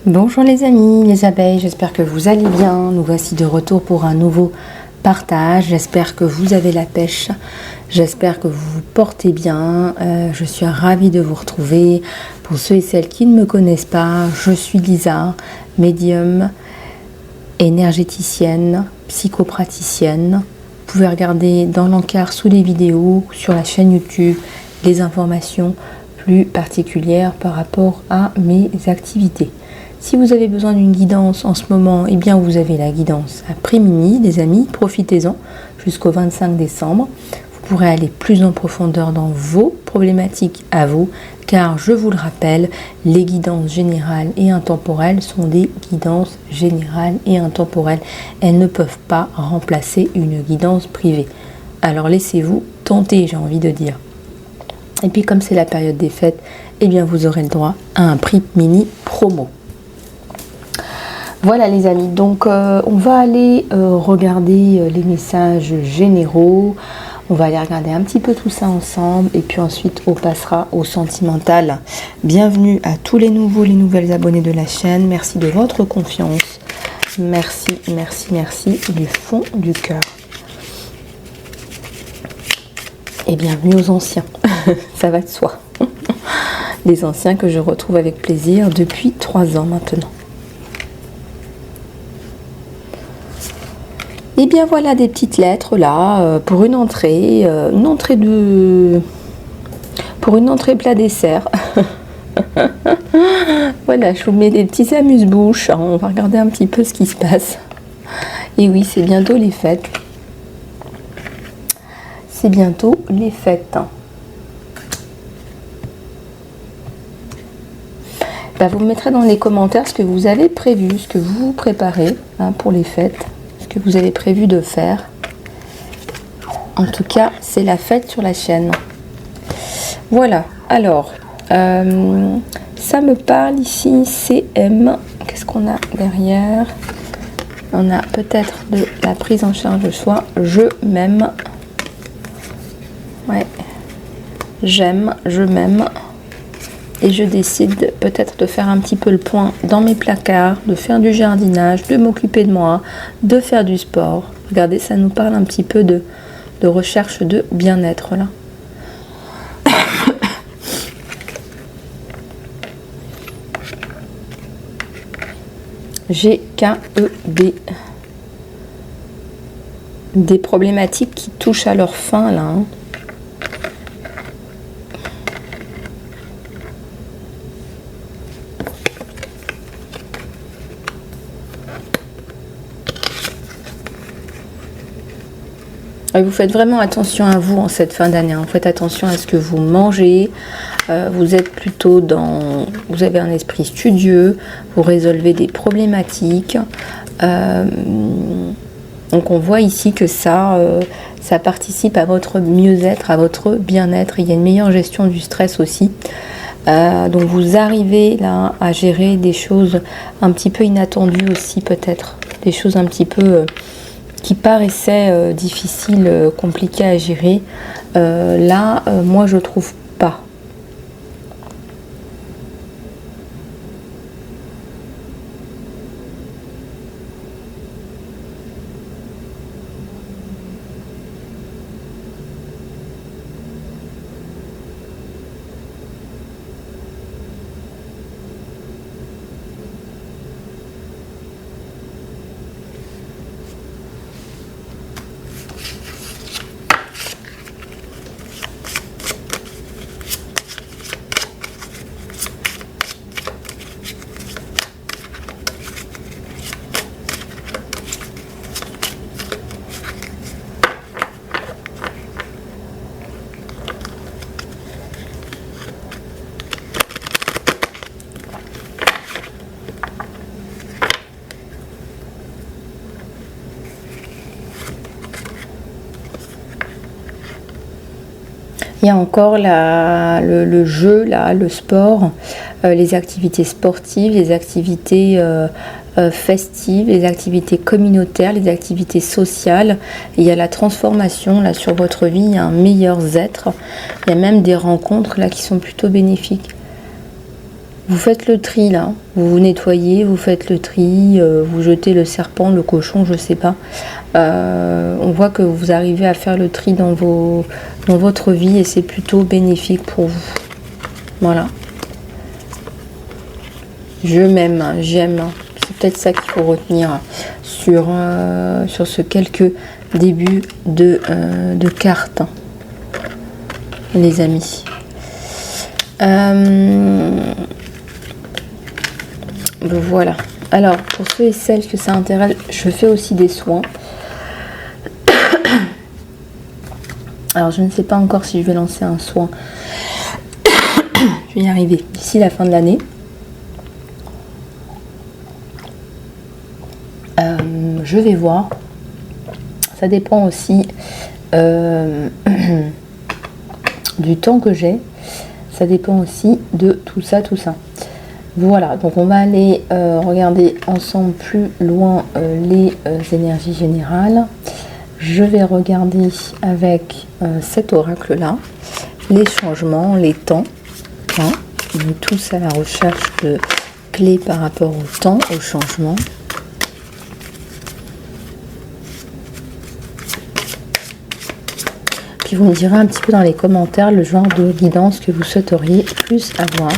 Bonjour les amis, les abeilles, j'espère que vous allez bien. Nous voici de retour pour un nouveau partage. J'espère que vous avez la pêche, j'espère que vous vous portez bien. Je suis ravie de vous retrouver. Pour ceux et celles qui ne me connaissent pas, je suis Lisa, médium, énergéticienne, psychopraticienne. Vous pouvez regarder dans l'encart sous les vidéos, sur la chaîne YouTube, les informations plus particulières par rapport à mes activités. Si vous avez besoin d'une guidance en ce moment, eh bien vous avez la guidance à prix mini, les amis, profitez-en jusqu'au 25 décembre. Vous pourrez aller plus en profondeur dans vos problématiques à vous, car je vous le rappelle, les guidances générales et intemporelles sont des guidances générales et intemporelles. Elles ne peuvent pas remplacer une guidance privée. Alors laissez-vous tenter, j'ai envie de dire. Et puis comme c'est la période des fêtes, eh bien vous aurez le droit à un prix mini promo. Voilà les amis, donc on va aller regarder les messages généraux, on va aller regarder un petit peu tout ça ensemble et puis ensuite on passera au sentimental. Bienvenue à tous les nouveaux, les nouvelles abonnés de la chaîne, merci de votre confiance, merci, merci, merci du fond du cœur. Et bienvenue aux anciens, ça va de soi, les anciens que je retrouve avec plaisir depuis 3 ans maintenant. Et bien voilà des petites lettres là pour une entrée pour une entrée plat dessert. Voilà, je vous mets des petits amuse-bouches, on va regarder un petit peu ce qui se passe. Et oui, c'est bientôt les fêtes. C'est bientôt les fêtes. Bah, vous me mettrez dans les commentaires ce que vous avez prévu, ce que vous préparez pour les fêtes. Que vous avez prévu de faire. En tout cas, c'est la fête sur la chaîne. Voilà, alors, ça me parle ici, CM. Qu'est-ce qu'on a derrière? On a peut-être de la prise en charge de soi. Je m'aime. Ouais, j'aime, je m'aime. Et je décide peut-être de faire un petit peu le point dans mes placards, de faire du jardinage, de m'occuper de moi, de faire du sport. Regardez, ça nous parle un petit peu de recherche de bien-être là. GKEB. Des problématiques qui touchent à leur fin là. Et vous faites vraiment attention à vous en cette fin d'année. Vous faites attention à ce que vous mangez. Vous êtes plutôt dans... Vous avez un esprit studieux. Vous résolvez des problématiques. Donc on voit ici que ça participe à votre mieux-être, à votre bien-être. Il y a une meilleure gestion du stress aussi. Donc vous arrivez là à gérer des choses un petit peu inattendues aussi peut-être. Des choses un petit peu... qui paraissait difficile, compliqué à gérer, là, moi je trouve pas. Il y a encore le jeu, là, le sport, les activités sportives, les activités festives, les activités communautaires, les activités sociales. Il y a la transformation là sur votre vie, il y a un meilleur être. Il y a même des rencontres là qui sont plutôt bénéfiques. Vous faites le tri là, vous nettoyez, vous faites le tri, vous jetez le serpent, le cochon, je sais pas. On voit que vous arrivez à faire le tri dans votre vie et c'est plutôt bénéfique pour vous. Voilà. Je m'aime, j'aime. C'est peut-être ça qu'il faut retenir sur ce quelques débuts de cartes, les amis. Voilà. Alors, pour ceux et celles que ça intéresse, je fais aussi des soins. Alors, je ne sais pas encore si je vais lancer un soin. Je vais y arriver d'ici la fin de l'année. Je vais voir. Ça dépend aussi du temps que j'ai. Ça dépend aussi de tout ça. Voilà, donc on va aller regarder ensemble plus loin les énergies générales. Je vais regarder avec cet oracle-là les changements, les temps. Hein. On est tous à la recherche de clés par rapport au temps, au changement. Puis vous me direz un petit peu dans les commentaires le genre de guidance que vous souhaiteriez plus avoir.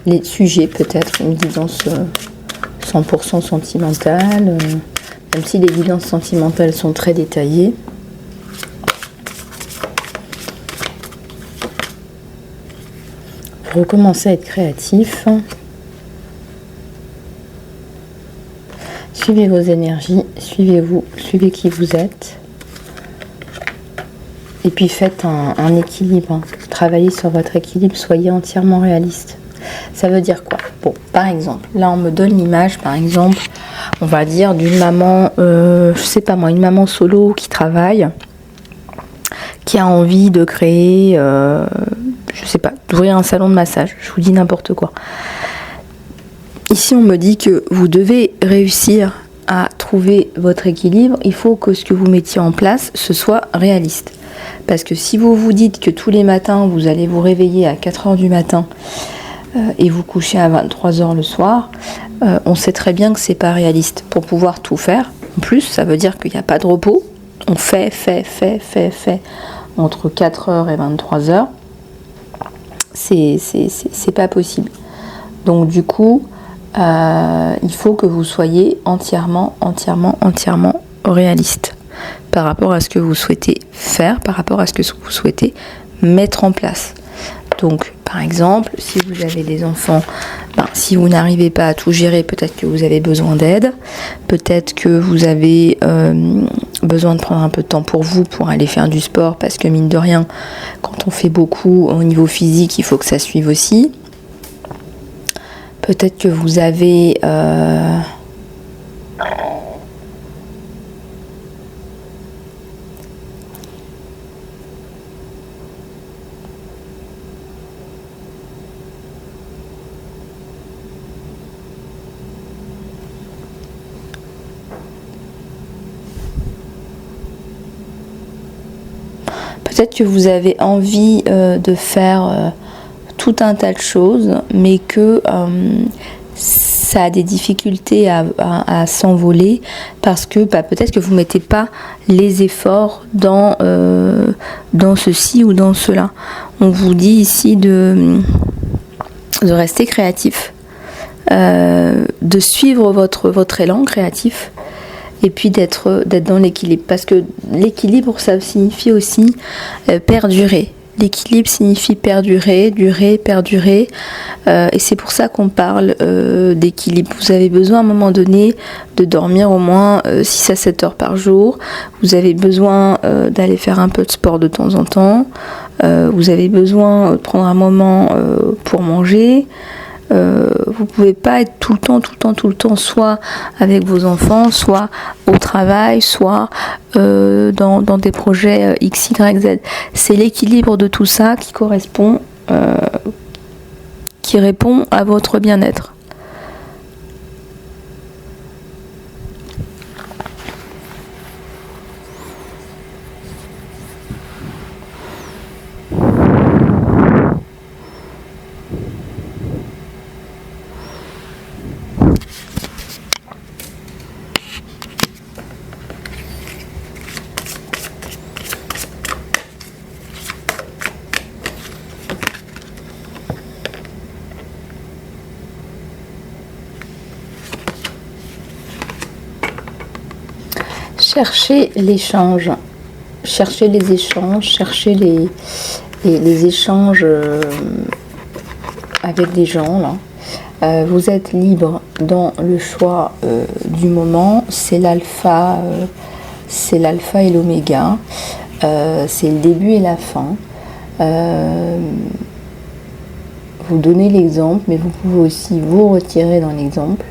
Les sujets, peut-être une guidance 100% sentimentale, même si les guidances sentimentales sont très détaillées. Recommencez à être créatif. Suivez vos énergies, suivez-vous, suivez qui vous êtes. Et puis faites un équilibre. Travaillez sur votre équilibre, soyez entièrement réaliste. Ça veut dire quoi? Bon, par exemple, là on me donne l'image, par exemple, on va dire d'une maman, je sais pas moi, une maman solo qui travaille, qui a envie de créer, je sais pas, d'ouvrir un salon de massage. Je vous dis n'importe quoi. Ici on me dit que vous devez réussir à trouver votre équilibre. Il faut que ce que vous mettiez en place, ce soit réaliste. Parce que si vous vous dites que tous les matins vous allez vous réveiller à 4h du matin et vous coucher à 23h le soir, on sait très bien que c'est pas réaliste pour pouvoir tout faire. En plus, ça veut dire qu'il n'y a pas de repos. On fait entre 4h et 23h. C'est pas possible. Donc du coup, il faut que vous soyez entièrement réaliste par rapport à ce que vous souhaitez faire, par rapport à ce que vous souhaitez mettre en place. Donc, par exemple, si vous avez des enfants, si vous n'arrivez pas à tout gérer, peut-être que vous avez besoin d'aide, peut-être que vous avez besoin de prendre un peu de temps pour vous, pour aller faire du sport, parce que mine de rien, quand on fait beaucoup au niveau physique, il faut que ça suive aussi. Peut-être que vous avez... Peut-être que vous avez envie de faire tout un tas de choses, mais que ça a des difficultés à s'envoler parce que peut-être que vous ne mettez pas les efforts dans ceci ou dans cela. On vous dit ici de rester créatif, de suivre votre élan créatif. Et puis d'être dans l'équilibre. Parce que l'équilibre, ça signifie aussi perdurer. L'équilibre signifie perdurer, perdurer. Et c'est pour ça qu'on parle d'équilibre. Vous avez besoin à un moment donné de dormir au moins 6 à 7 heures par jour. Vous avez besoin d'aller faire un peu de sport de temps en temps. Vous avez besoin de prendre un moment pour manger. Vous pouvez pas être tout le temps, soit avec vos enfants, soit au travail, soit dans des projets X, Y, Z. C'est l'équilibre de tout ça qui correspond, qui répond à votre bien-être. Cherchez l'échange, cherchez les échanges, cherchez les échanges avec des gens là. Vous êtes libre dans le choix du moment. C'est l'alpha et l'oméga. C'est le début et la fin. Vous donnez l'exemple, mais vous pouvez aussi vous retirer dans l'exemple.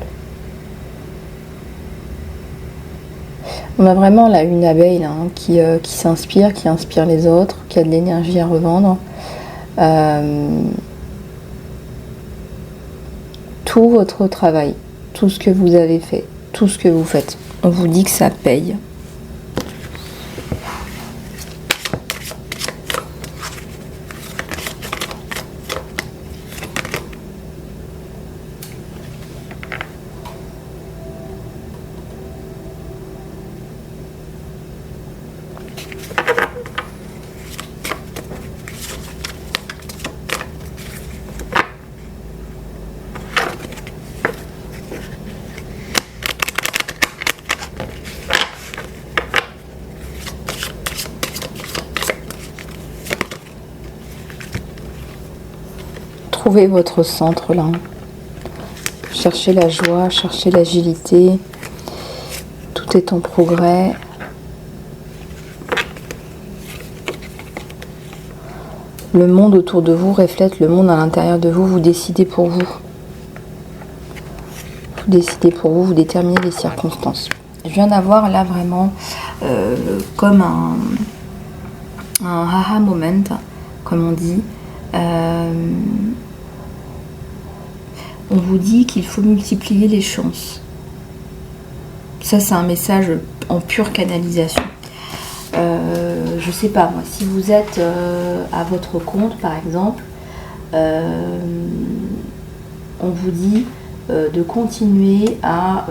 On a vraiment là une abeille là, qui s'inspire, qui inspire les autres, qui a de l'énergie à revendre. Tout votre travail, tout ce que vous avez fait, tout ce que vous faites, on vous dit que ça paye. Trouvez votre centre là. Cherchez la joie, cherchez l'agilité. Tout est en progrès. Le monde autour de vous reflète le monde à l'intérieur de vous. Vous décidez pour vous. Vous décidez pour vous, vous déterminez les circonstances. Je viens d'avoir là vraiment comme un aha moment, comme on dit. On vous dit qu'il faut multiplier les chances. Ça, c'est un message en pure canalisation. Je sais pas, moi, si vous êtes à votre compte, par exemple, on vous dit de continuer à,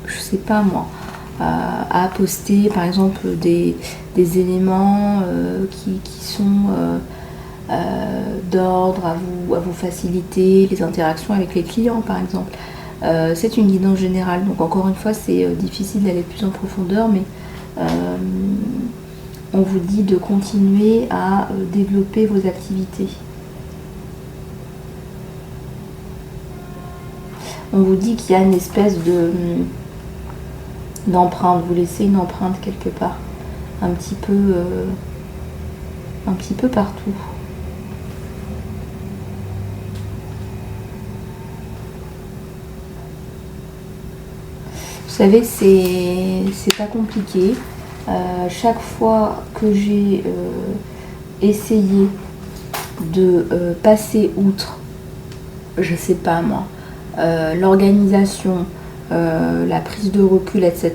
je sais pas moi, à poster, par exemple, des éléments qui sont d'ordre à vous faciliter les interactions avec les clients, par exemple. C'est une guidance générale, donc encore une fois, c'est difficile d'aller plus en profondeur, mais on vous dit de continuer à développer vos activités. On vous dit qu'il y a une espèce d'empreinte, vous laissez une empreinte quelque part, un petit peu partout. Vous savez, c'est pas compliqué. Chaque fois que j'ai essayé de passer outre, je sais pas moi, l'organisation, la prise de recul, etc.,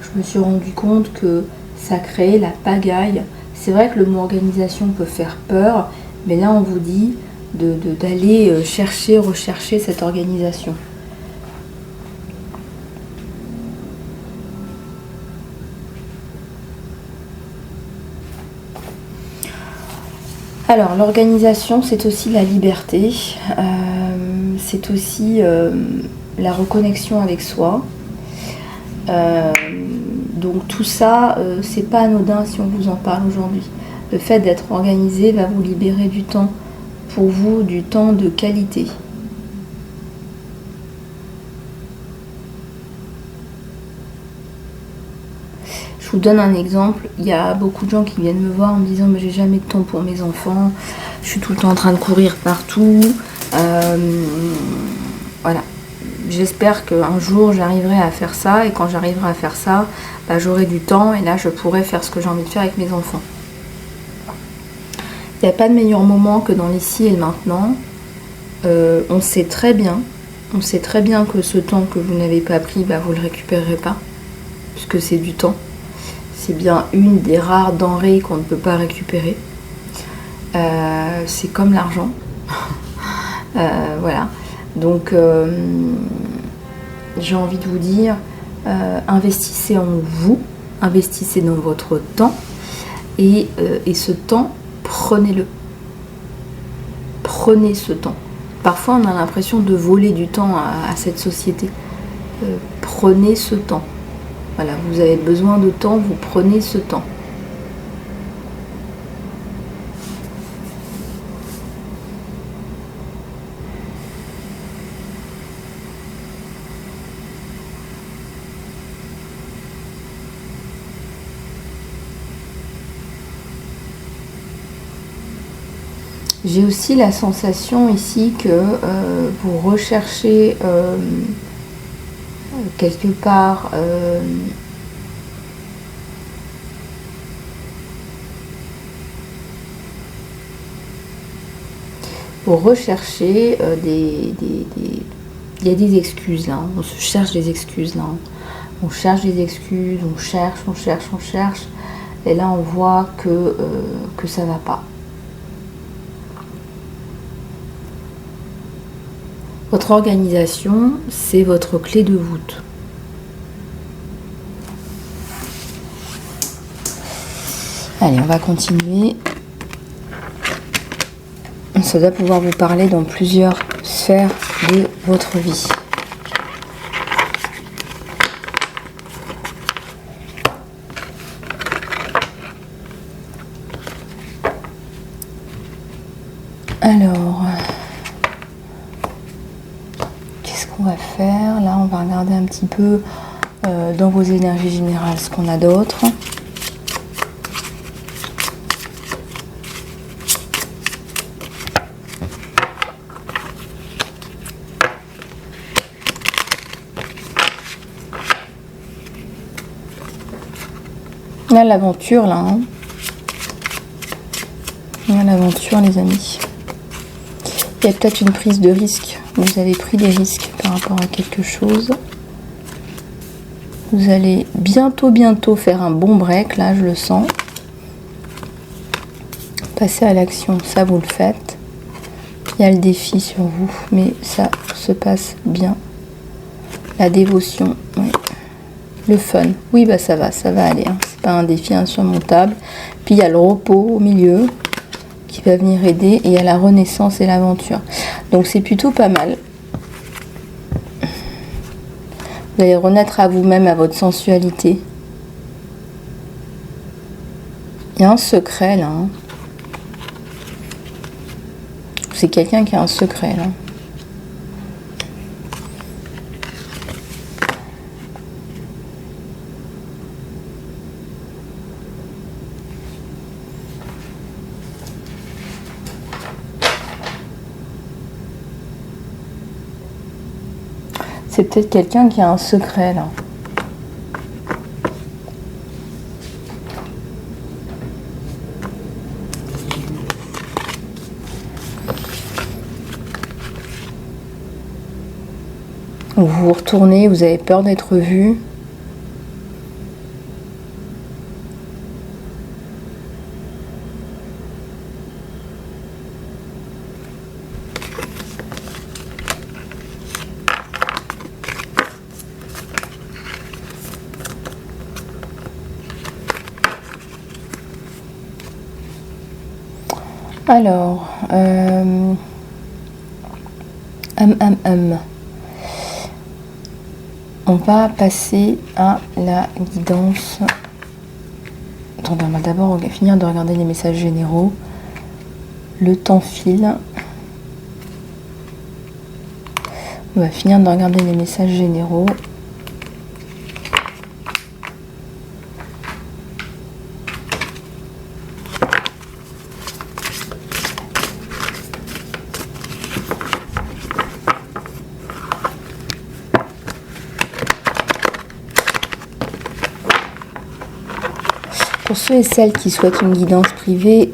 je me suis rendu compte que ça créait la pagaille. C'est vrai que le mot organisation peut faire peur, mais là on vous dit d'aller rechercher cette organisation. Alors, l'organisation, c'est aussi la liberté, c'est aussi la reconnexion avec soi. Donc tout ça, c'est pas anodin si on vous en parle aujourd'hui. Le fait d'être organisé va vous libérer du temps pour vous, du temps de qualité. Je vous donne un exemple, il y a beaucoup de gens qui viennent me voir en me disant mais j'ai jamais de temps pour mes enfants, je suis tout le temps en train de courir partout. Voilà, j'espère qu'un jour j'arriverai à faire ça, et quand j'arriverai à faire ça, j'aurai du temps et là je pourrai faire ce que j'ai envie de faire avec mes enfants. Il n'y a pas de meilleur moment que dans l'ici et le maintenant. On sait très bien que ce temps que vous n'avez pas pris, vous ne le récupérerez pas, puisque c'est du temps. C'est bien une des rares denrées qu'on ne peut pas récupérer. C'est comme l'argent. Voilà. Donc, j'ai envie de vous dire, investissez en vous, investissez dans votre temps, et ce temps, prenez-le. Prenez ce temps. Parfois, on a l'impression de voler du temps à cette société. Prenez ce temps. Voilà, vous avez besoin de temps, vous prenez ce temps. J'ai aussi la sensation ici que vous recherchez quelque part il y a des excuses là, on se cherche des excuses là, on cherche des excuses, on cherche, et là on voit que ça va pas. Votre organisation, c'est votre clé de voûte. Allez, on va continuer. Ça doit pouvoir vous parler dans plusieurs sphères de votre vie. Alors, qu'est-ce qu'on va faire? Là, on va regarder un petit peu dans vos énergies générales ce qu'on a d'autre. Là, l'aventure, là. Hein. Là, l'aventure, les amis. Il y a peut-être une prise de risque. Vous avez pris des risques par rapport à quelque chose. Vous allez bientôt faire un bon break, là, je le sens. Passer à l'action, ça, vous le faites. Il y a le défi sur vous, mais ça se passe bien. La dévotion, oui. Le fun, oui, bah ça va aller. Hein. C'est pas un défi insurmontable. Puis il y a le repos au milieu qui va venir aider. Et il y a la renaissance et l'aventure. Donc c'est plutôt pas mal. Vous allez renaître à vous-même, à votre sensualité. Il y a un secret là. Hein. C'est quelqu'un qui a un secret là. C'est peut-être quelqu'un qui a un secret là. Vous vous retournez, vous avez peur d'être vu. Alors, on va passer à la guidance. Attendez, on va d'abord finir de regarder les messages généraux. Le temps file. On va finir de regarder les messages généraux. Pour ceux et celles qui souhaitent une guidance privée,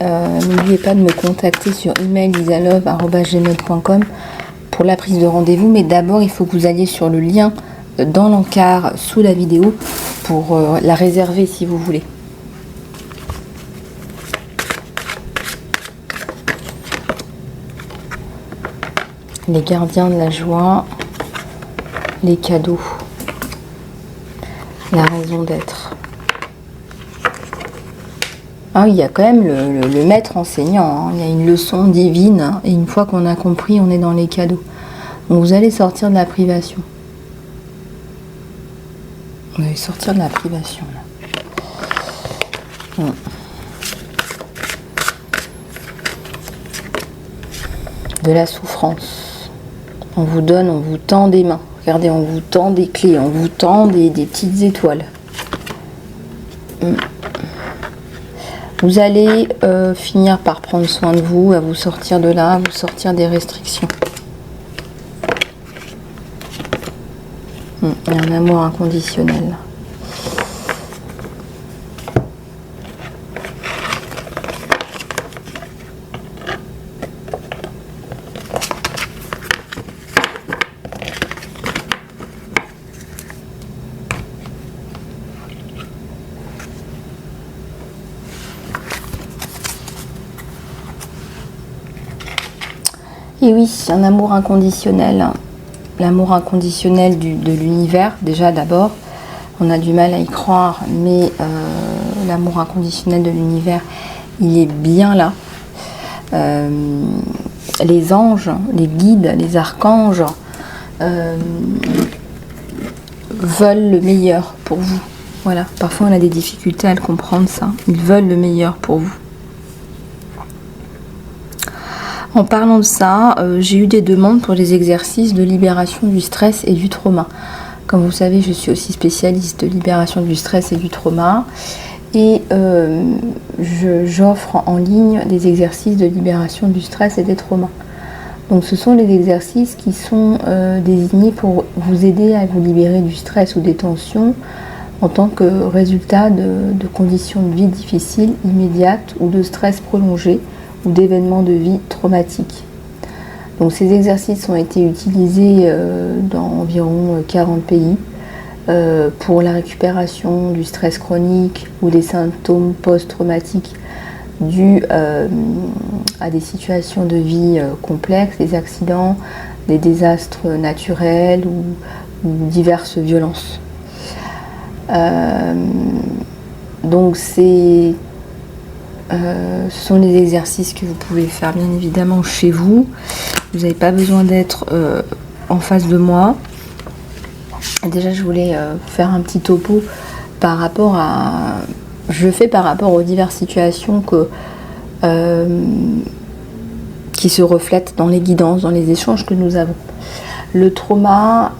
n'oubliez pas de me contacter sur email lisalove@gmail.com pour la prise de rendez-vous. Mais d'abord, il faut que vous alliez sur le lien dans l'encart sous la vidéo pour la réserver si vous voulez. Les gardiens de la joie, les cadeaux, la raison d'être. Ah, il y a quand même le maître enseignant, hein. Il y a une leçon divine, hein. Et une fois qu'on a compris, on est dans les cadeaux. Donc vous allez sortir de la privation. On va sortir de la privation. Là. De la souffrance. On vous donne, on vous tend des mains. Regardez, on vous tend des clés, on vous tend des petites étoiles. Vous allez finir par prendre soin de vous, à vous sortir de là, à vous sortir des restrictions. Il y a un amour inconditionnel. Et oui, un amour inconditionnel. L'amour inconditionnel de l'univers, déjà d'abord. On a du mal à y croire, mais l'amour inconditionnel de l'univers, il est bien là. Les anges, les guides, les archanges veulent le meilleur pour vous. Voilà, parfois on a des difficultés à le comprendre ça. Ils veulent le meilleur pour vous. En parlant de ça, j'ai eu des demandes pour des exercices de libération du stress et du trauma. Comme vous savez, je suis aussi spécialiste de libération du stress et du trauma. Et j'offre en ligne des exercices de libération du stress et des traumas. Donc ce sont des exercices qui sont désignés pour vous aider à vous libérer du stress ou des tensions en tant que résultat de conditions de vie difficiles, immédiates ou de stress prolongé ou d'événements de vie traumatiques. Donc ces exercices ont été utilisés dans environ 40 pays pour la récupération du stress chronique ou des symptômes post-traumatiques dus à des situations de vie complexes, des accidents, des désastres naturels ou diverses violences. Donc ce sont les exercices que vous pouvez faire bien évidemment chez vous. Vous n'avez pas besoin d'être en face de moi. Déjà je voulais faire un petit topo par rapport à... Je le fais par rapport aux diverses situations qui se reflètent dans les guidances, dans les échanges que nous avons. Le trauma,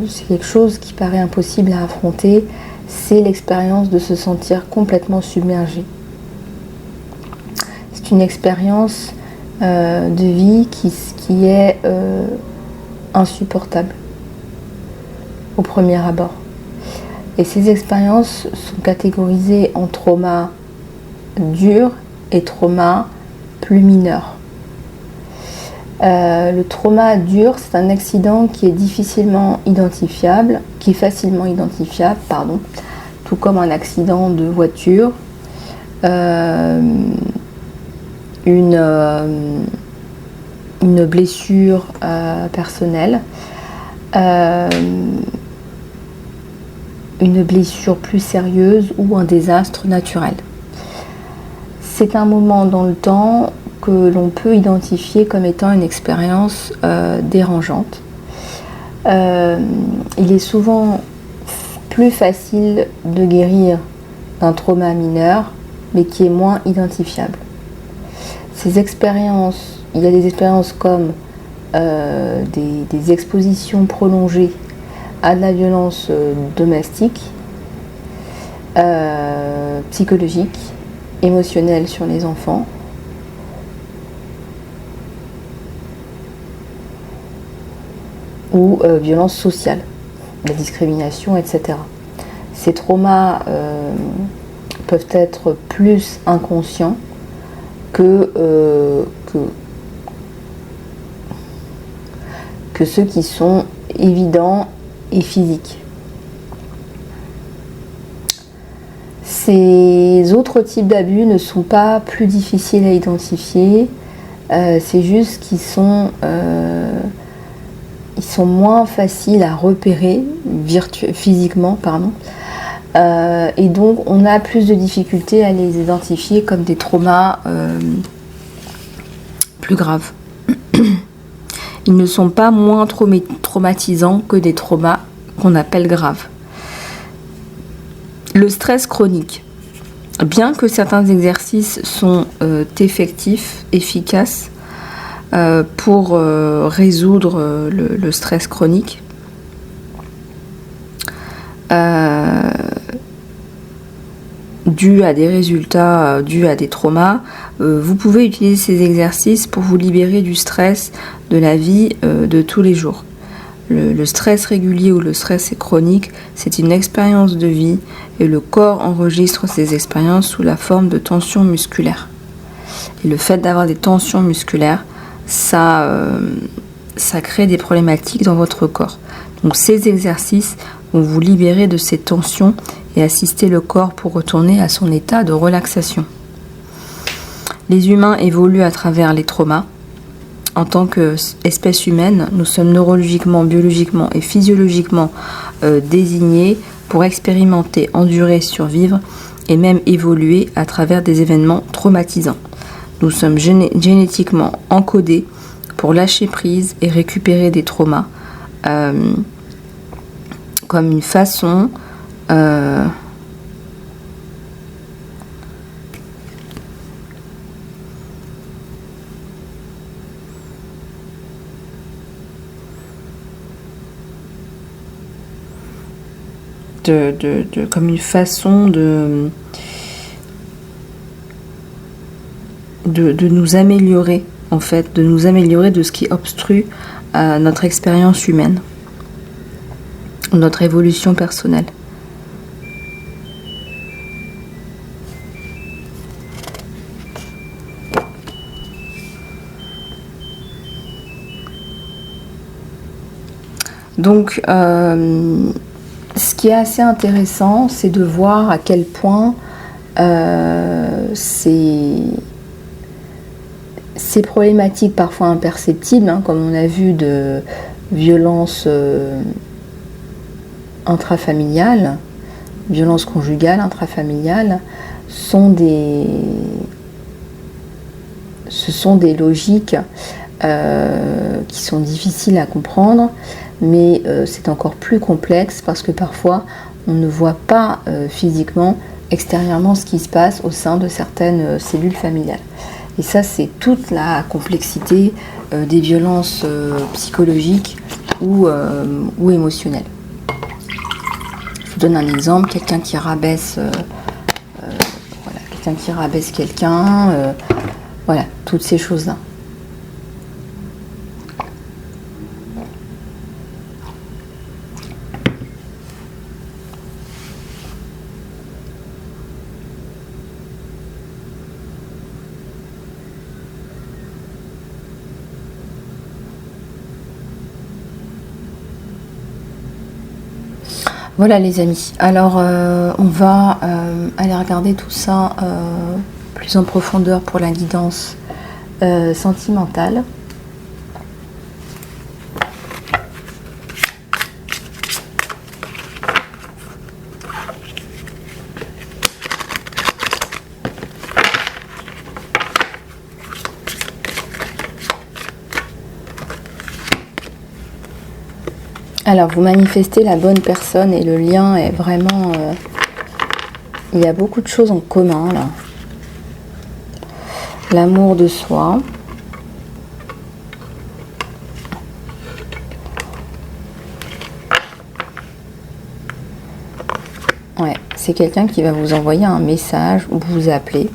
c'est quelque chose qui paraît impossible à affronter. C'est l'expérience de se sentir complètement submergé. C'est une expérience de vie qui est insupportable au premier abord. Et ces expériences sont catégorisées en trauma dur et trauma plus mineur. Le trauma dur, c'est un accident qui est facilement identifiable, tout comme un accident de voiture, une blessure personnelle, une blessure plus sérieuse ou un désastre naturel. C'est un moment dans le temps que l'on peut identifier comme étant une expérience dérangeante. Il est souvent plus facile de guérir d'un trauma mineur, mais qui est moins identifiable. Ces expériences, il y a des expériences comme des expositions prolongées à de la violence domestique, psychologique, émotionnelle sur les enfants, ou violence sociale, la discrimination, etc. Ces traumas peuvent être plus inconscients que ceux qui sont évidents et physiques. Ces autres types d'abus ne sont pas plus difficiles à identifier, c'est juste qu'ils sont moins faciles à repérer physiquement, et donc on a plus de difficultés à les identifier comme des traumas plus graves. Ils ne sont pas moins traumatisants que des traumas qu'on appelle graves. Le stress chronique. Bien que certains exercices sont efficaces pour résoudre le stress chronique, dû à des résultats, dû à des traumas, vous pouvez utiliser ces exercices pour vous libérer du stress de la vie de tous les jours. Le stress régulier ou le stress chronique, c'est une expérience de vie et le corps enregistre ces expériences sous la forme de tensions musculaires. Et le fait d'avoir des tensions musculaires, ça crée des problématiques dans votre corps. Donc ces exercices vont vous libérer de ces tensions et assister le corps pour retourner à son état de relaxation. Les humains évoluent à travers les traumas. En tant qu'espèce humaine, nous sommes neurologiquement, biologiquement et physiologiquement désignés pour expérimenter, endurer, survivre et même évoluer à travers des événements traumatisants. Nous sommes génétiquement encodés pour lâcher prise et récupérer des traumas comme une façon comme une façon de nous améliorer, en fait, de nous améliorer de ce qui obstrue notre expérience humaine, notre évolution personnelle. Donc, ce qui est assez intéressant, c'est de voir à quel point ces problématiques parfois imperceptibles, comme on a vu de violence intrafamiliale, violence conjugale intrafamiliale, ce sont des logiques qui sont difficiles à comprendre, mais c'est encore plus complexe parce que parfois on ne voit pas physiquement, extérieurement, ce qui se passe au sein de certaines cellules familiales. Et ça, c'est toute la complexité des violences psychologiques ou émotionnelles. Je vous donne un exemple, quelqu'un qui rabaisse quelqu'un, voilà, toutes ces choses-là. Voilà les amis, alors on va aller regarder tout ça plus en profondeur pour la guidance sentimentale. Alors, vous manifestez la bonne personne et le lien est vraiment... il y a beaucoup de choses en commun, là. L'amour de soi. Ouais, c'est quelqu'un qui va vous envoyer un message ou vous appeler.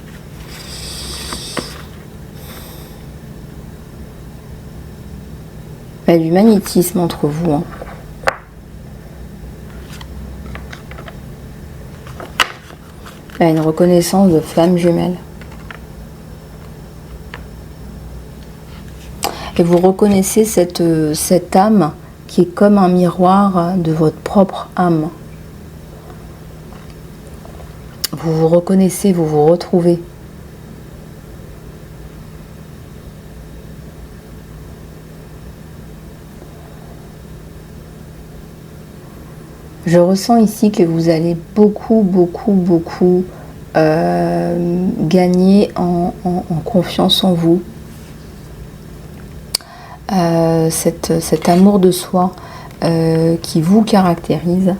Il y a du magnétisme entre vous, hein. Il y a une reconnaissance de flamme jumelle. Et vous reconnaissez cette âme qui est comme un miroir de votre propre âme. Vous vous reconnaissez, vous vous retrouvez. Je ressens ici que vous allez beaucoup gagner en confiance en vous. Cet amour de soi qui vous caractérise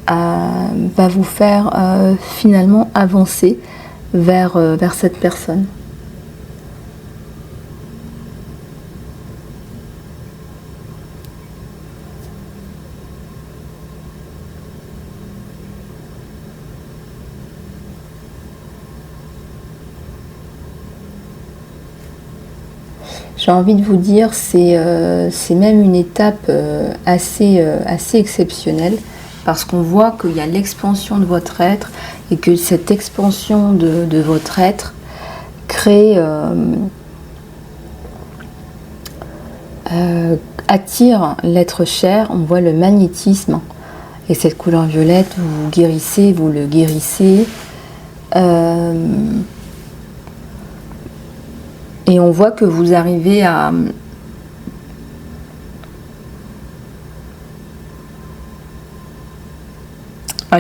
va vous faire finalement avancer vers cette personne. J'ai envie de vous dire, c'est même une étape assez exceptionnelle, parce qu'on voit qu'il y a l'expansion de votre être et que cette expansion de votre être crée, attire l'être cher. On voit le magnétisme et cette couleur violette, vous guérissez, vous le guérissez. Et on voit que vous arrivez à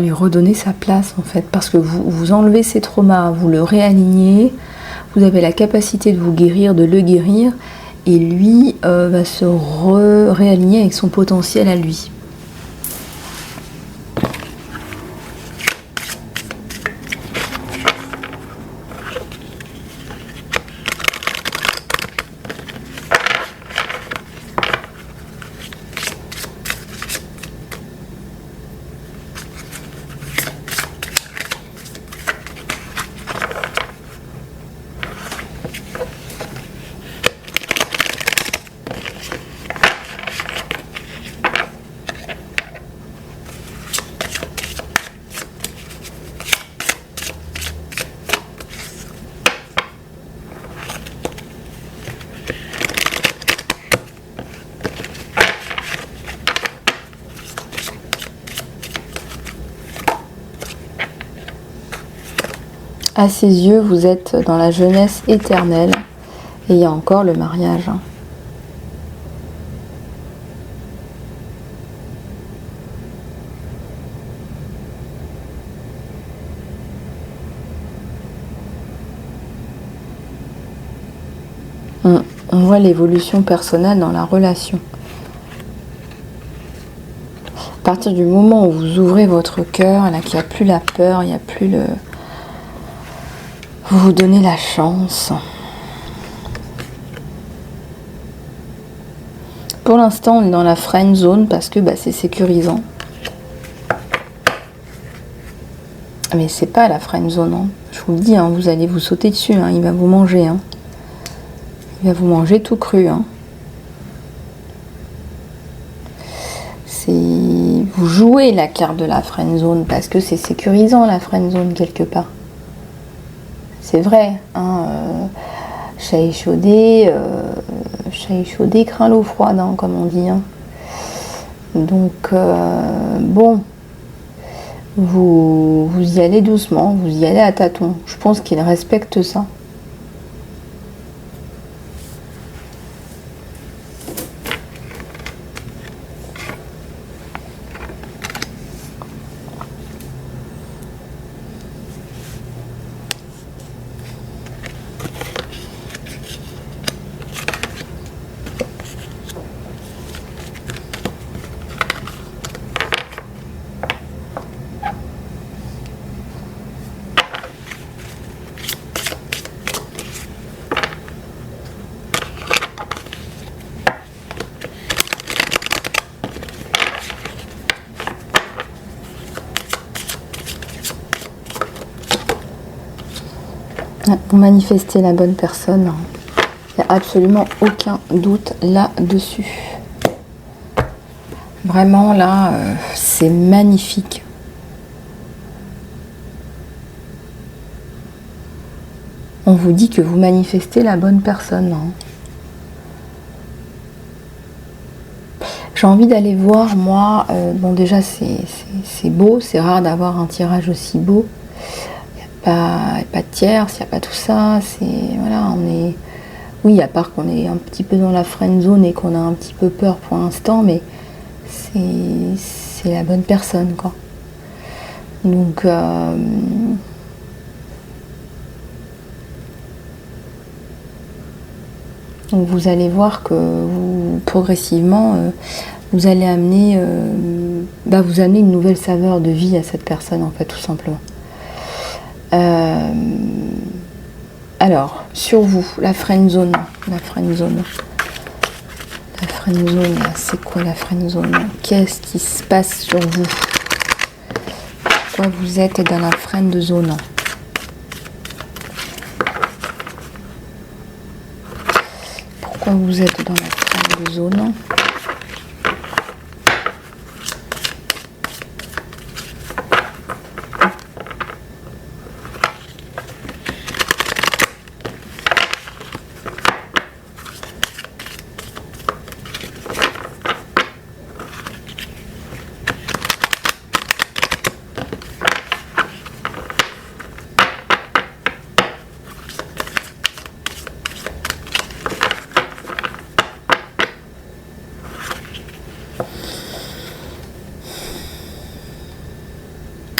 lui redonner sa place en fait, parce que vous enlevez ses traumas, vous le réalignez, vous avez la capacité de vous guérir, de le guérir, et lui va se réaligner avec son potentiel à lui. À ses yeux, vous êtes dans la jeunesse éternelle et il y a encore le mariage. On voit l'évolution personnelle dans la relation. À partir du moment où vous ouvrez votre cœur, là, qu'il n'y a plus la peur, il n'y a plus le... Vous vous donnez la chance. Pour l'instant, on est dans la friend zone parce que c'est sécurisant. Mais c'est pas la friend zone. Hein. Je vous le dis, hein, vous allez vous sauter dessus. Hein, il va vous manger. Hein. Il va vous manger tout cru. Hein. Vous jouez la carte de la friend zone parce que c'est sécurisant la friend zone quelque part. C'est vrai, hein, chat échaudé craint l'eau froide, hein, comme on dit. Hein. Donc, bon, vous y allez doucement, vous y allez à tâtons. Je pense qu'il respecte ça. Vous manifestez la bonne personne. Il n'y a absolument aucun doute là-dessus. Vraiment, là, c'est magnifique. On vous dit que vous manifestez la bonne personne. Hein. J'ai envie d'aller voir, moi, bon déjà c'est beau, c'est rare d'avoir un tirage aussi beau. Il n'y a pas de tierce, il n'y a pas tout ça, voilà, on est... Oui, à part qu'on est un petit peu dans la friend zone et qu'on a un petit peu peur pour l'instant, mais c'est la bonne personne, quoi. Donc... Donc vous allez voir que progressivement, vous allez amener vous amener une nouvelle saveur de vie à cette personne, en fait, tout simplement. Alors, sur vous, la friendzone. La friendzone, c'est quoi la friendzone? Qu'est-ce qui se passe sur vous? Pourquoi vous êtes dans la friendzone? Pourquoi vous êtes dans la friendzone?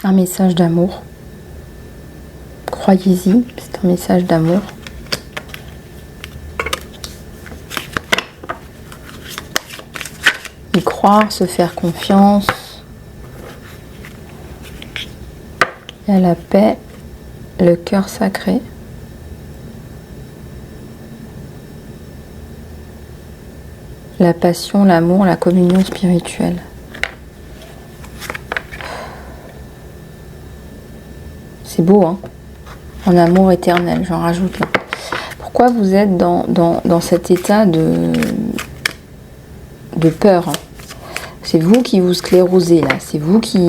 Un message d'amour. Croyez-y, c'est un message d'amour. Y croire, se faire confiance. Il y a la paix, le cœur sacré. La passion, l'amour, la communion spirituelle. C'est beau, hein? En amour éternel, j'en rajoute là. Pourquoi vous êtes dans cet état de peur, hein? C'est vous qui vous sclérosez là, c'est vous qui...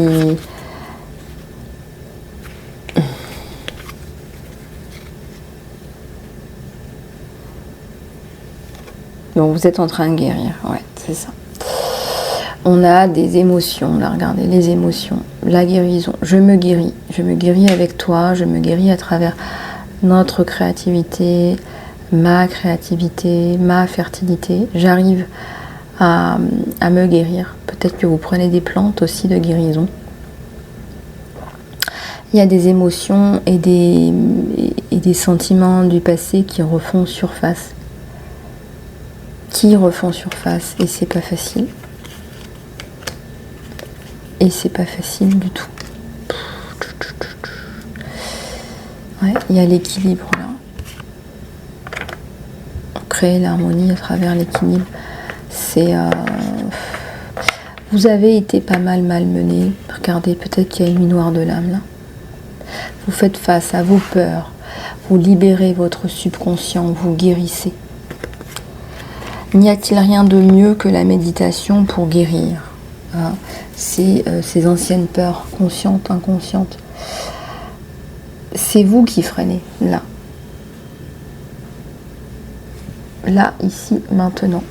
Donc vous êtes en train de guérir, ouais, c'est ça. On a des émotions, là, regardez, les émotions, la guérison. Je me guéris avec toi, je me guéris à travers notre créativité, ma fertilité. J'arrive à me guérir. Peut-être que vous prenez des plantes aussi de guérison. Il y a des émotions et des sentiments du passé qui refont surface. Et c'est pas facile. Et c'est pas facile du tout. Ouais, il y a l'équilibre là. Créer l'harmonie à travers l'équilibre. C'est... Vous avez été pas mal malmené. Regardez, peut-être qu'il y a une nuit noire de l'âme là. Vous faites face à vos peurs. Vous libérez votre subconscient. Vous guérissez. N'y a-t-il rien de mieux que la méditation pour guérir? C'est ces anciennes peurs, conscientes, inconscientes. C'est vous qui freinez, là. Là, ici, maintenant.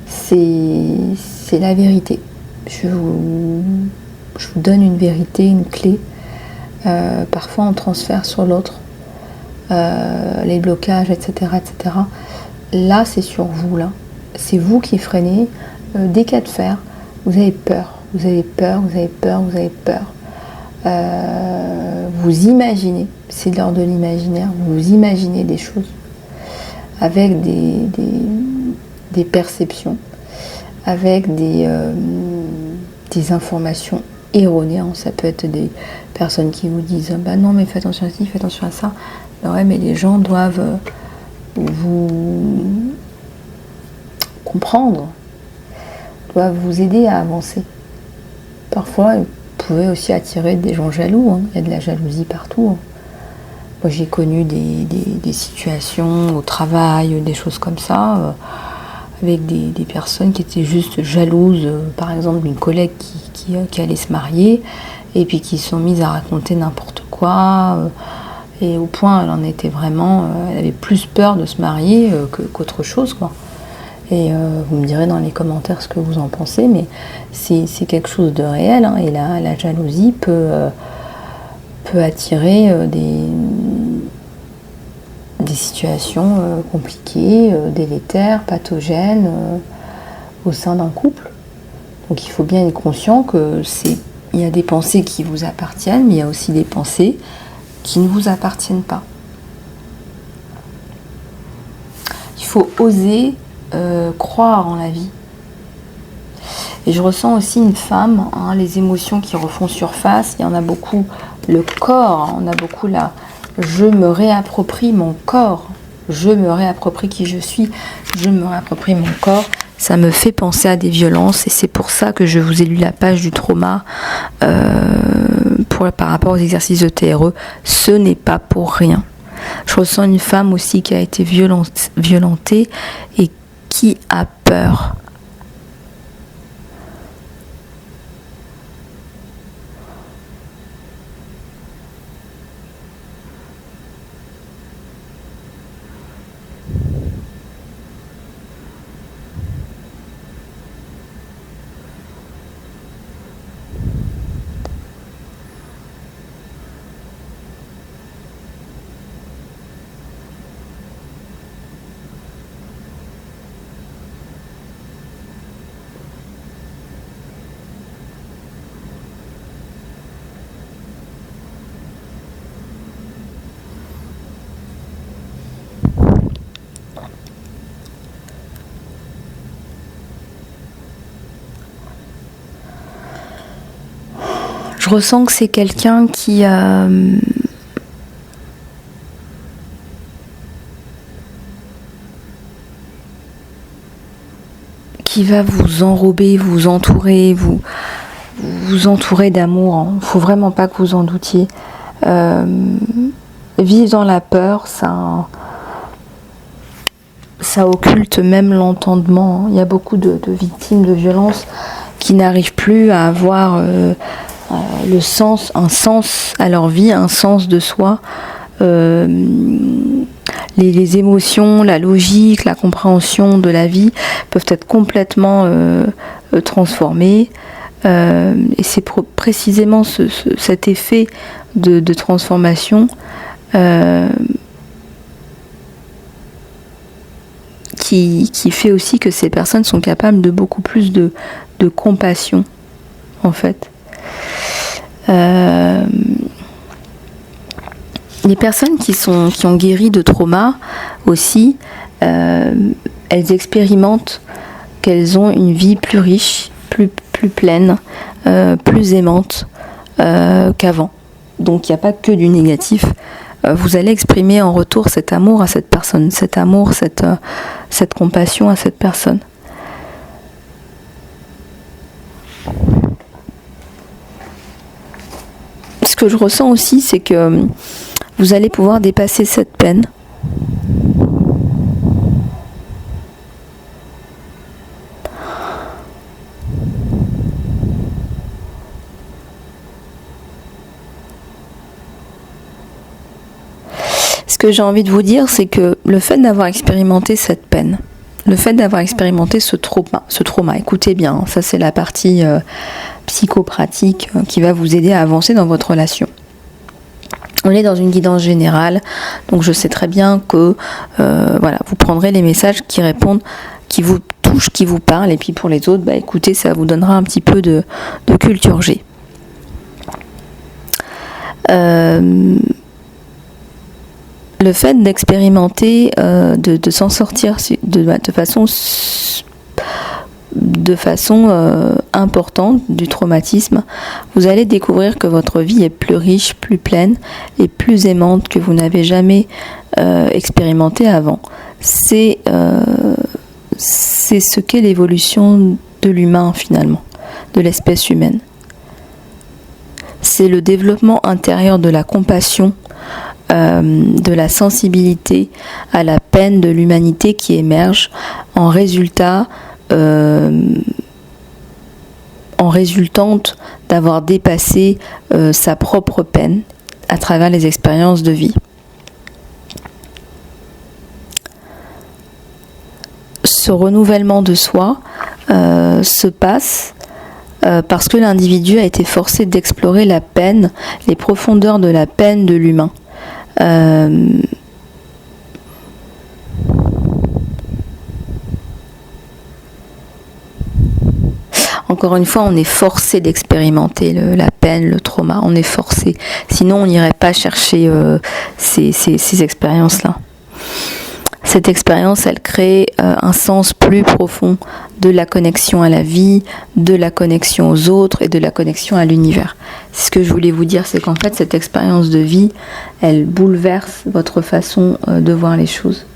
C'est la vérité. Je vous donne une vérité, une clé. Parfois, on transfère sur l'autre. Les blocages, etc., etc. Là, c'est sur vous, là. C'est vous qui freinez. Des cas de fer, vous avez peur. Vous avez peur. Vous imaginez, c'est de l'ordre de l'imaginaire, vous imaginez des choses avec des perceptions, avec des informations erronées. Ça peut être des personnes qui vous disent bah non mais fais attention à ci, fais attention à ça. Ouais, mais les gens doivent vous comprendre, doivent vous aider à avancer. Parfois, vous pouvez aussi attirer des gens jaloux. Il y a de la jalousie partout. Moi, j'ai connu des situations au travail, des choses comme ça, avec des personnes qui étaient juste jalouses, par exemple d'une collègue qui allait se marier, et puis qui se sont mises à raconter n'importe quoi. Et au point, elle en était vraiment... elle avait plus peur de se marier qu'autre chose, quoi. Et vous me direz dans les commentaires ce que vous en pensez, mais c'est quelque chose de réel, hein, et la jalousie peut attirer des situations compliquées, délétères, pathogènes au sein d'un couple. Donc il faut bien être conscient il y a des pensées qui vous appartiennent, mais il y a aussi des pensées qui ne vous appartiennent pas. Il faut oser croire en la vie. Et je ressens aussi une femme, hein, les émotions qui refont surface. Il y en a beaucoup, le corps, hein, on a beaucoup là. Je me réapproprie mon corps. Je me réapproprie qui je suis. Je me réapproprie mon corps. Ça me fait penser à des violences et c'est pour ça que je vous ai lu la page du trauma par rapport aux exercices de TRE. Ce n'est pas pour rien. Je ressens une femme aussi qui a été violentée et qui a peur. Je ressens que c'est quelqu'un qui va vous enrober, vous entourer, vous entourer d'amour. Il ne faut vraiment pas que vous en doutiez. Vivre dans la peur, ça occulte même l'entendement. Il y a beaucoup de victimes de violences qui n'arrivent plus à avoir un sens à leur vie, un sens de soi. Les émotions, la logique, la compréhension de la vie peuvent être complètement transformées. Et c'est précisément cet effet de transformation qui fait aussi que ces personnes sont capables de beaucoup plus de compassion, en fait. Les personnes qui ont guéri de trauma aussi, elles expérimentent qu'elles ont une vie plus riche, plus pleine, plus aimante qu'avant. Donc il n'y a pas que du négatif. Vous allez exprimer en retour cet amour à cette personne, cet amour, cette compassion à cette personne. Ce que je ressens aussi, c'est que vous allez pouvoir dépasser cette peine. Ce que j'ai envie de vous dire, c'est que le fait d'avoir expérimenté cette peine, le fait d'avoir expérimenté ce trauma, écoutez bien, ça c'est la partie psychopratique qui va vous aider à avancer dans votre relation. On est dans une guidance générale, donc je sais très bien que vous prendrez les messages qui répondent, qui vous touchent, qui vous parlent, et puis pour les autres, écoutez, ça vous donnera un petit peu de culture G. Le fait d'expérimenter, de s'en sortir de façon importante du traumatisme, vous allez découvrir que votre vie est plus riche, plus pleine et plus aimante que vous n'avez jamais expérimenté avant. C'est ce qu'est l'évolution de l'humain finalement, de l'espèce humaine. C'est le développement intérieur de la compassion, de la sensibilité à la peine de l'humanité qui émerge en résultante d'avoir dépassé sa propre peine à travers les expériences de vie. Ce renouvellement de soi se passe parce que l'individu a été forcé d'explorer la peine, les profondeurs de la peine de l'humain. Encore une fois, on est forcé d'expérimenter la peine, le trauma, on est forcé. Sinon, on n'irait pas chercher ces expériences-là. Cette expérience, elle crée un sens plus profond de la connexion à la vie, de la connexion aux autres et de la connexion à l'univers. Ce que je voulais vous dire, c'est qu'en fait, cette expérience de vie, elle bouleverse votre façon de voir les choses.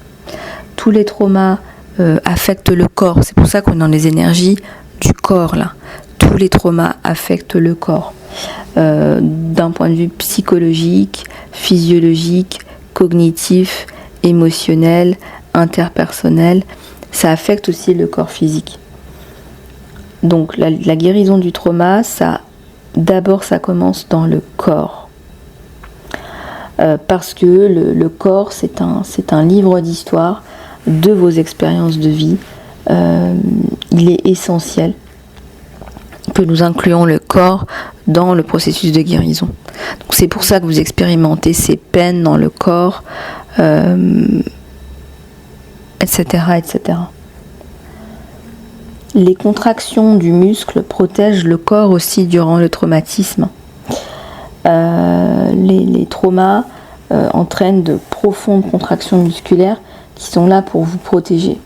Tous les traumas affectent le corps. C'est pour ça qu'on est dans les énergies du corps, là. Tous les traumas affectent le corps. D'un point de vue psychologique, physiologique, cognitif, émotionnel, interpersonnel, ça affecte aussi le corps physique. Donc la guérison du trauma, d'abord ça commence dans le corps. Parce que le corps, c'est un livre d'histoire de vos expériences de vie. Il est essentiel que nous incluons le corps dans le processus de guérison. Donc c'est pour ça que vous expérimentez ces peines dans le corps, etc., etc. Les contractions du muscle protègent le corps aussi durant le traumatisme. Les traumas entraînent de profondes contractions musculaires qui sont là pour vous protéger.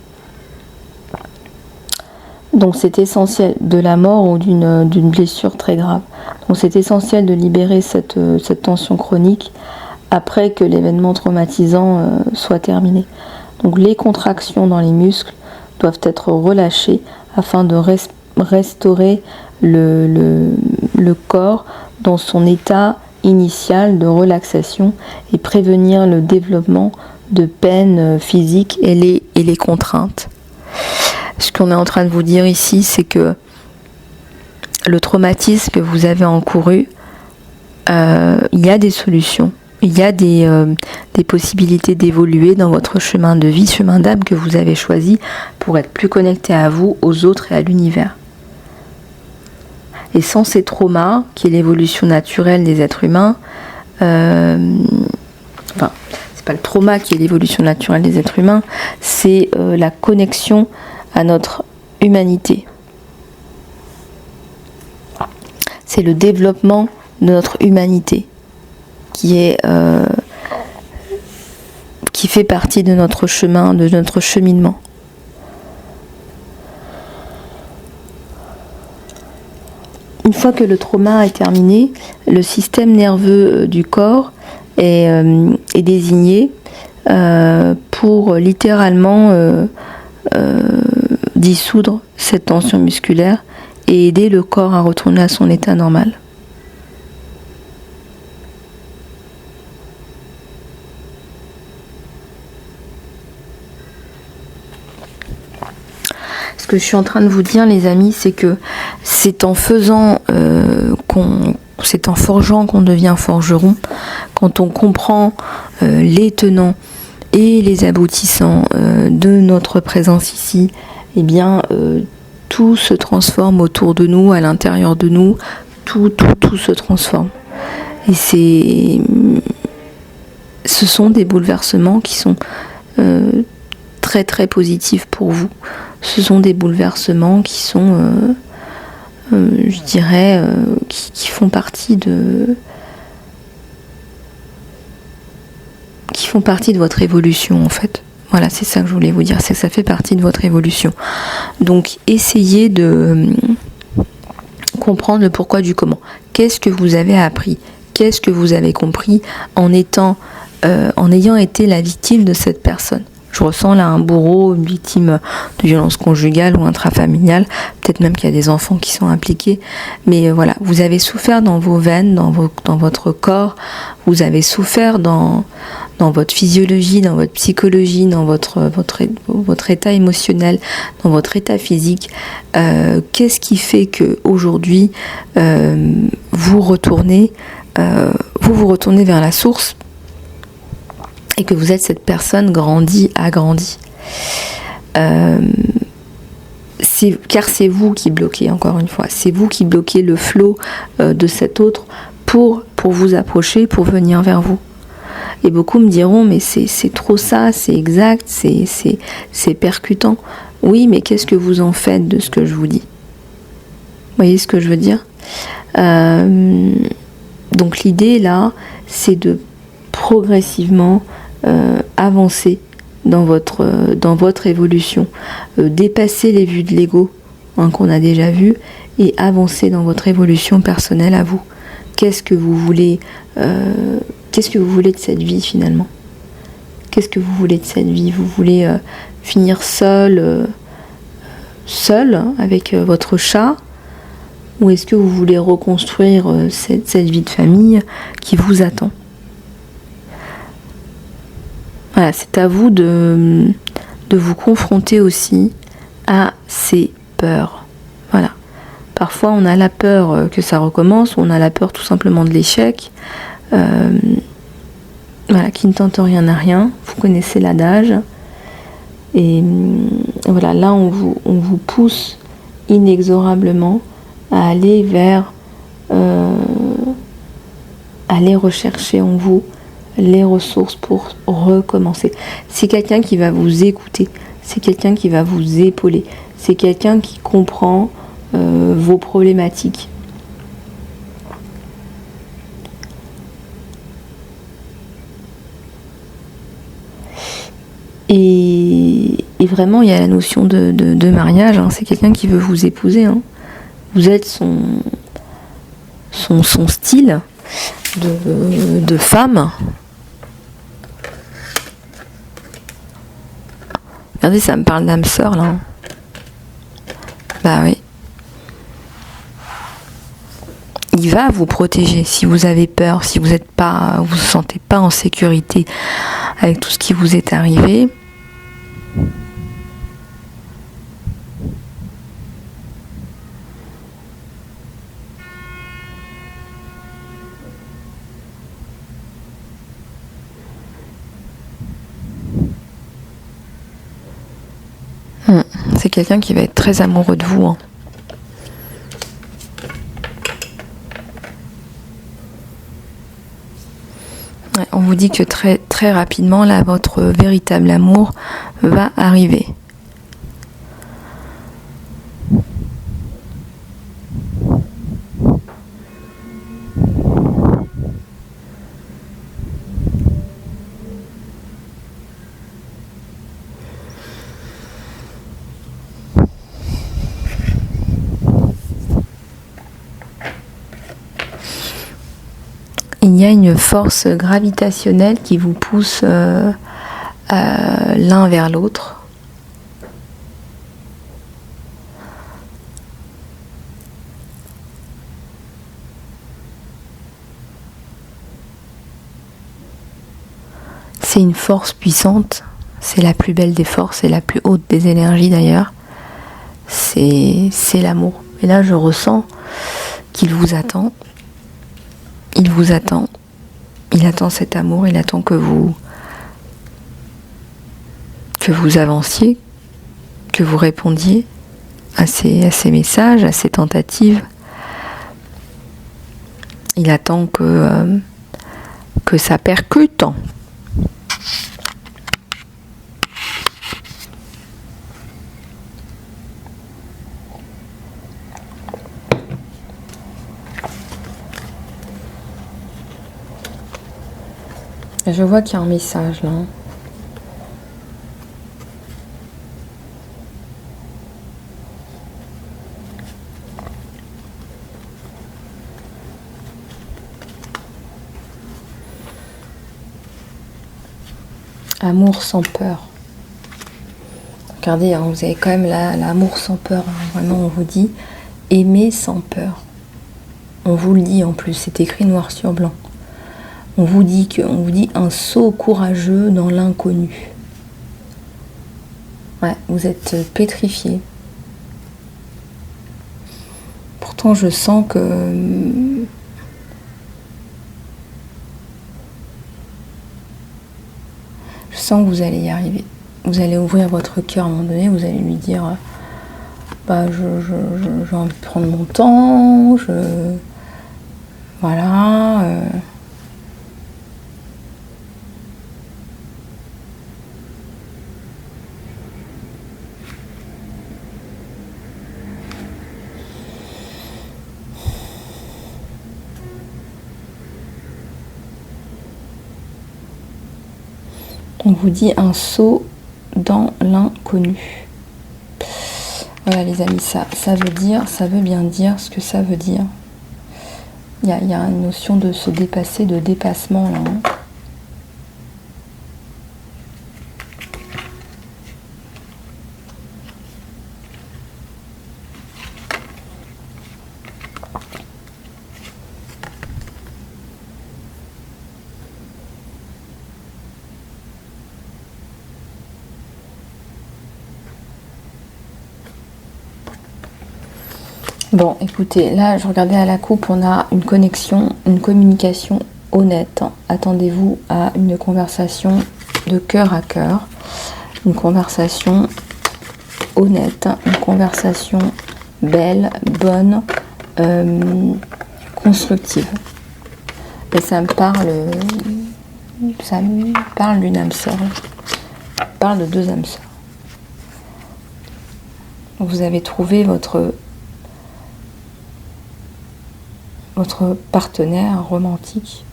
Donc c'est essentiel, de la mort ou d'une blessure très grave. Donc c'est essentiel de libérer cette tension chronique après que l'événement traumatisant soit terminé. Donc les contractions dans les muscles doivent être relâchées afin de restaurer le corps dans son état initial de relaxation et prévenir le développement de peines physiques et les contraintes. Ce qu'on est en train de vous dire ici, c'est que le traumatisme que vous avez encouru, il y a des solutions, il y a des possibilités d'évoluer dans votre chemin de vie, chemin d'âme que vous avez choisi pour être plus connecté à vous, aux autres et à l'univers. Et sans ces traumas, qui est l'évolution naturelle des êtres humains, c'est pas le trauma qui est l'évolution naturelle des êtres humains, c'est la connexion à notre humanité. C'est le développement de notre humanité qui fait partie de notre chemin, de notre cheminement. Une fois que le trauma est terminé, le système nerveux du corps est désigné pour littéralement dissoudre cette tension musculaire et aider le corps à retourner à son état normal. Ce que je suis en train de vous dire, les amis, c'est que c'est en faisant c'est en forgeant qu'on devient forgeron. Quand on comprend les tenants et les aboutissants de notre présence ici, eh bien tout se transforme autour de nous, à l'intérieur de nous, tout se transforme. Et ce sont des bouleversements qui sont très très positifs pour vous. Ce sont des bouleversements qui sont, je dirais, qui font partie de votre évolution en fait. Voilà, c'est ça que je voulais vous dire, c'est que ça fait partie de votre évolution. Donc essayez de comprendre le pourquoi du comment. Qu'est-ce que vous avez appris? Qu'est-ce que vous avez compris en ayant été la victime de cette personne? Je ressens là un bourreau, une victime de violence conjugale ou intrafamiliale, peut-être même qu'il y a des enfants qui sont impliqués, mais voilà, vous avez souffert dans vos veines, dans votre corps, vous avez souffert dans votre physiologie, dans votre psychologie, dans votre état émotionnel, dans votre état physique. Qu'est-ce qui fait que aujourd'hui vous vous retournez vers la source et que vous êtes cette personne agrandie. Car c'est vous qui bloquez, encore une fois, c'est vous qui bloquez le flot de cet autre pour vous approcher, pour venir vers vous. Et beaucoup me diront, mais c'est trop ça, c'est exact, c'est percutant. Oui, mais qu'est-ce que vous en faites de ce que je vous dis? Vous voyez ce que je veux dire? Donc l'idée là, c'est de progressivement avancer dans votre évolution. Dépasser les vues de l'ego qu'on a déjà vues et avancer dans votre évolution personnelle à vous. Qu'est-ce que vous voulez de cette vie finalement? Qu'est-ce que vous voulez de cette vie? Vous voulez finir seul avec votre chat? Ou est-ce que vous voulez reconstruire cette vie de famille qui vous attend? Voilà, c'est à vous de vous confronter aussi à ces peurs. Voilà. Parfois, on a la peur que ça recommence, ou on a la peur tout simplement de l'échec. Voilà, qui ne tente rien à rien. Vous connaissez l'adage. Et voilà, là, on vous pousse inexorablement à aller vers, aller rechercher en vous les ressources pour recommencer. C'est quelqu'un qui va vous écouter, c'est quelqu'un qui va vous épauler, c'est quelqu'un qui comprend vos problématiques. Et vraiment, il y a la notion de mariage, hein. C'est quelqu'un qui veut vous épouser, hein. Vous êtes son style de femme. Regardez, ça me parle d'âme sœur là. Bah oui. Il va vous protéger si vous avez peur, si vous vous sentez pas en sécurité avec tout ce qui vous est arrivé. C'est quelqu'un qui va être très amoureux de vous, hein. Ouais, on vous dit que très, très rapidement, là, votre véritable amour va arriver. Il y a une force gravitationnelle qui vous pousse l'un vers l'autre. C'est une force puissante, c'est la plus belle des forces, c'est la plus haute des énergies d'ailleurs. C'est l'amour. Et là, je ressens qu'il vous attend. Il vous attend. Il attend cet amour. Il attend que vous avanciez, que vous répondiez à ces messages, à ces tentatives. Il attend que ça percute. Je vois qu'il y a un message là. Amour sans peur. Regardez, hein, vous avez quand même l'amour sans peur. Hein. Vraiment, on vous dit aimer sans peur. On vous le dit en plus, c'est écrit noir sur blanc. On vous dit un saut courageux dans l'inconnu. Ouais, vous êtes pétrifié. Pourtant, je sens que vous allez y arriver. Vous allez ouvrir votre cœur à un moment donné, vous allez lui dire j'ai envie de prendre mon temps, voilà. On vous dit un saut dans l'inconnu. Voilà les amis, ça veut bien dire ce que ça veut dire. Il y a une notion de se dépasser, de dépassement là. Hein. Bon, écoutez, là, je regardais à la coupe, on a une connexion, une communication honnête. Attendez-vous à une conversation de cœur à cœur, une conversation honnête, une conversation belle, bonne, constructive. Et ça me parle d'une âme sœur. Ça parle de deux âmes sœurs. Vous avez trouvé votre partenaire romantique.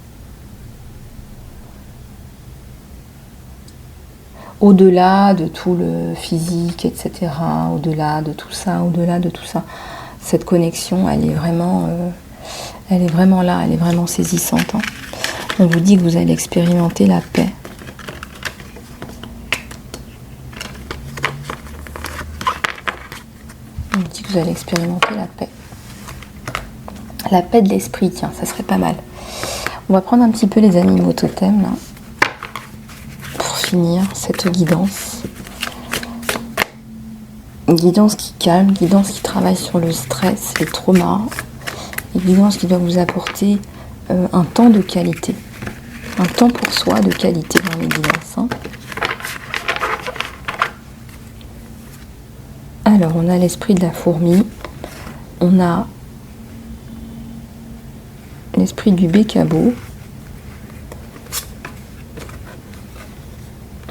Au-delà de tout le physique, etc., au-delà de tout ça, cette connexion, elle est vraiment là, elle est vraiment saisissante. Hein. On vous dit que vous allez expérimenter la paix. On vous dit que vous allez expérimenter la paix. La paix de l'esprit, tiens, ça serait pas mal. On va prendre un petit peu les animaux totems, là, pour finir cette guidance. Une guidance qui calme, une guidance qui travaille sur le stress, les traumas. Une guidance qui doit vous apporter un temps de qualité. Un temps pour soi de qualité dans les guidances. Hein. Alors, on a l'esprit de la fourmi. On a l'esprit du bécabo,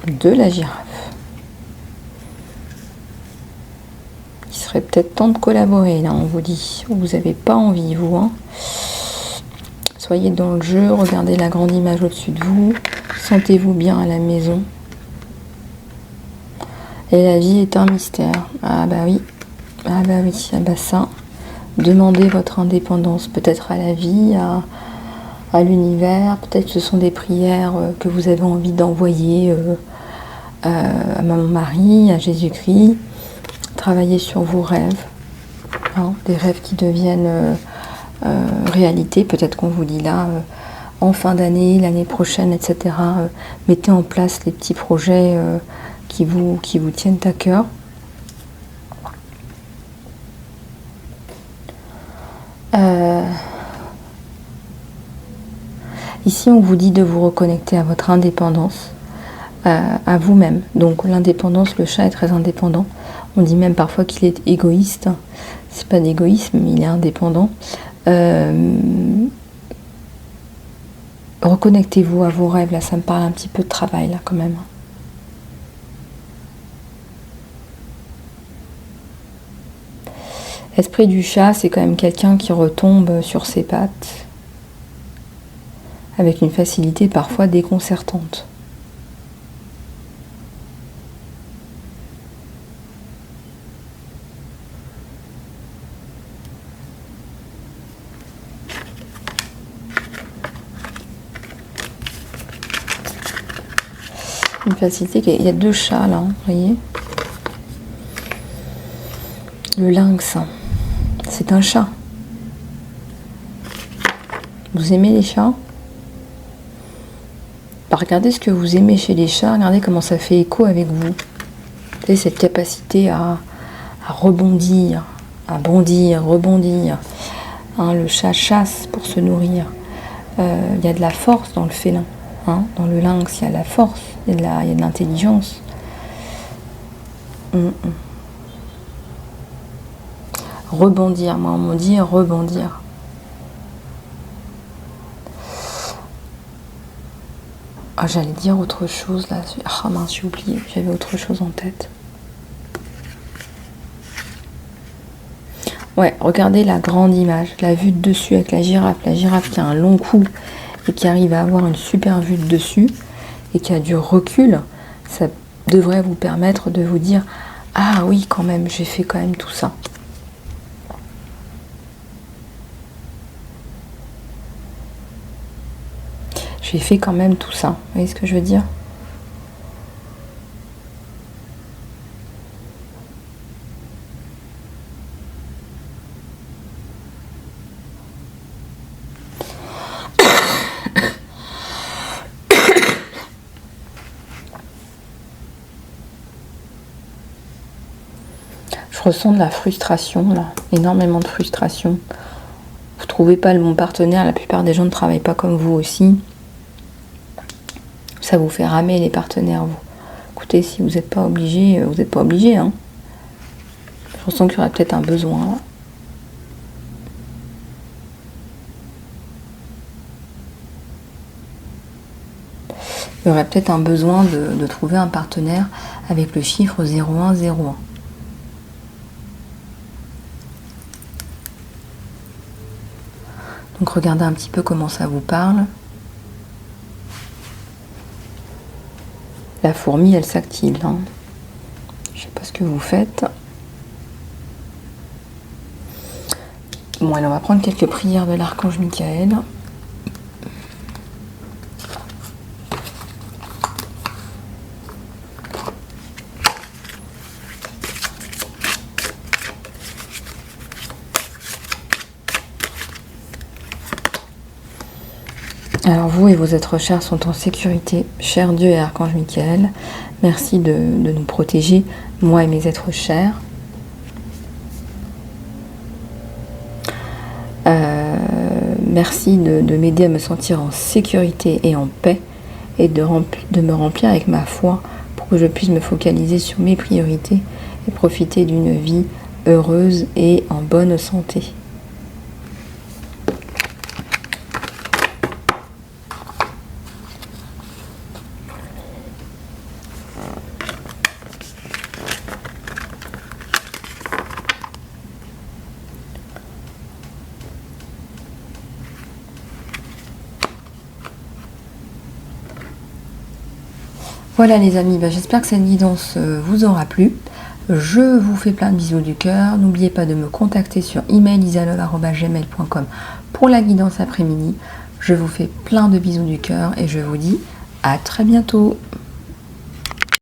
de la girafe. Il serait peut-être temps de collaborer, là, on vous dit. Vous n'avez pas envie, vous. Hein. Soyez dans le jeu, regardez la grande image au-dessus de vous, sentez-vous bien à la maison. Et la vie est un mystère. Ah bah oui, ah bah ça. Demandez votre indépendance, peut-être à la vie, à l'univers, peut-être ce sont des prières que vous avez envie d'envoyer à Maman Marie, à Jésus-Christ. Travaillez sur vos rêves, hein, des rêves qui deviennent réalité. Peut-être qu'on vous dit là, en fin d'année, l'année prochaine, etc. Mettez en place les petits projets qui vous tiennent à cœur. Ici, on vous dit de vous reconnecter à votre indépendance, à vous-même. Donc, l'indépendance, le chat est très indépendant. On dit même parfois qu'il est égoïste. C'est pas d'égoïsme, mais il est indépendant. Reconnectez-vous à vos rêves. Là, ça me parle un petit peu de travail, là, quand même. L'esprit du chat, c'est quand même quelqu'un qui retombe sur ses pattes avec une facilité parfois déconcertante. Une facilité, il y a deux chats là, vous voyez. Le lynx, c'est un chat. Vous aimez les chats ? Bah, regardez ce que vous aimez chez les chats, regardez comment ça fait écho avec vous. Vous savez, cette capacité à rebondir, à bondir, rebondir. Hein, le chat chasse pour se nourrir. Il y a de la force dans le félin. Hein, dans le lynx, il y a de la force, il y a de l'intelligence. Rebondir, moi on me dit rebondir. Ah, j'allais dire autre chose là. Ah mince, j'ai oublié, j'avais autre chose en tête. Ouais, regardez la grande image, la vue de dessus avec la girafe qui a un long cou et qui arrive à avoir une super vue de dessus. et qui a du recul, ça devrait vous permettre de vous dire « Ah oui, quand même, j'ai fait quand même tout ça ». J'ai fait quand même tout ça. Vous voyez ce que je veux dire? Je ressens de la frustration là, énormément de frustration. Vous trouvez pas le bon partenaire, la plupart des gens ne travaillent pas comme vous aussi. Ça vous fait ramer les partenaires, vous. Écoutez, si vous n'êtes pas obligé, vous n'êtes pas obligé, hein. Je ressens qu'il y aurait peut-être un besoin là. Il y aurait peut-être un besoin de trouver un partenaire avec le chiffre 0101. Donc regardez un petit peu comment ça vous parle. La fourmi, elle s'active. Hein. Je ne sais pas ce que vous faites. Bon, allez, on va prendre quelques prières de l'archange Michael. Alors vous et vos êtres chers sont en sécurité, cher Dieu et Archange Michael. Merci de nous protéger, moi et mes êtres chers. Merci de m'aider à me sentir en sécurité et en paix et de me remplir avec ma foi pour que je puisse me focaliser sur mes priorités et profiter d'une vie heureuse et en bonne santé. Voilà les amis, j'espère que cette guidance vous aura plu. Je vous fais plein de bisous du cœur. N'oubliez pas de me contacter sur email.isalol@gmail.com pour la guidance après-midi. Je vous fais plein de bisous du cœur et je vous dis à très bientôt.